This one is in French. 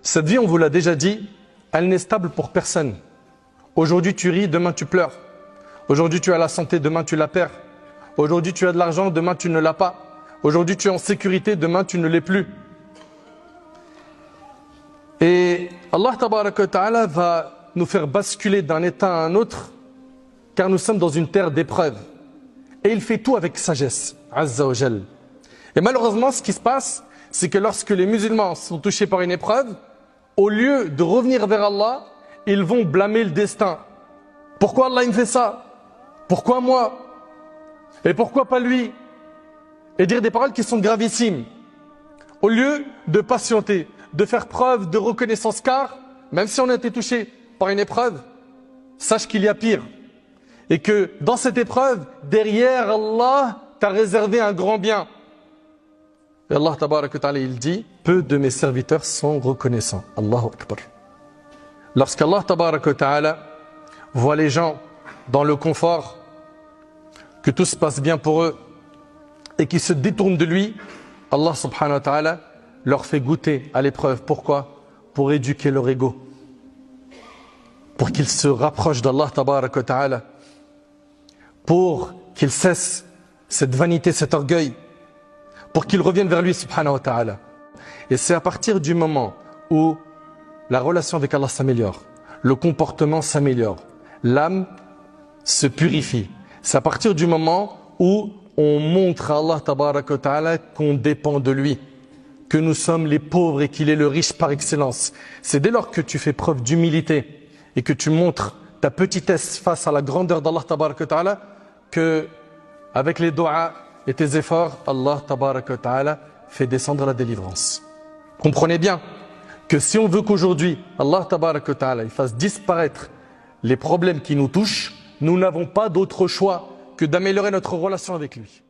Cette vie, on vous l'a déjà dit, elle n'est stable pour personne. Aujourd'hui, tu ris, demain, tu pleures. Aujourd'hui, tu as la santé, demain, tu la perds. Aujourd'hui, tu as de l'argent, demain, tu ne l'as pas. Aujourd'hui, tu es en sécurité, demain, tu ne l'es plus. Et Allah tabaraka wa ta'ala va nous faire basculer d'un état à un autre, car nous sommes dans une terre d'épreuves. Et il fait tout avec sagesse, Azza wa Jal. Et malheureusement, ce qui se passe, c'est que lorsque les musulmans sont touchés par une épreuve, au lieu de revenir vers Allah, ils vont blâmer le destin. Pourquoi Allah il me fait ça? Pourquoi moi? Et pourquoi pas lui? Et dire des paroles qui sont gravissimes. Au lieu de patienter, de faire preuve de reconnaissance, car même si on a été touché par une épreuve, sache qu'il y a pire. Et que dans cette épreuve, derrière Allah, t'a réservé un grand bien. Et Allah tabaraka wa ta'ala, il dit, peu de mes serviteurs sont reconnaissants. Allahu Akbar. Lorsqu'Allah tabaraka wa ta'ala voit les gens dans le confort, que tout se passe bien pour eux, et qui se détournent de lui, Allah subhanahu wa ta'ala leur fait goûter à l'épreuve. Pourquoi? Pour éduquer leur ego. Pour qu'ils se rapprochent d'Allah tabaraka wa ta'ala. Pour qu'ils cessent cette vanité, cet orgueil. Pour qu'ils reviennent vers lui subhanahu wa ta'ala. Et c'est à partir du moment où la relation avec Allah s'améliore, le comportement s'améliore, l'âme se purifie. C'est à partir du moment où on montre à Allah tabaraka wa ta'ala qu'on dépend de lui, que nous sommes les pauvres et qu'il est le riche par excellence. C'est dès lors que tu fais preuve d'humilité et que tu montres ta petitesse face à la grandeur d'Allah tabaraka wa ta'ala, que avec les doigts et tes efforts, Allah tabaraka wa ta'ala fait descendre la délivrance. Comprenez bien que si on veut qu'aujourd'hui Allah tabaraka wa ta'ala il fasse disparaître les problèmes qui nous touchent, nous n'avons pas d'autre choix que d'améliorer notre relation avec lui.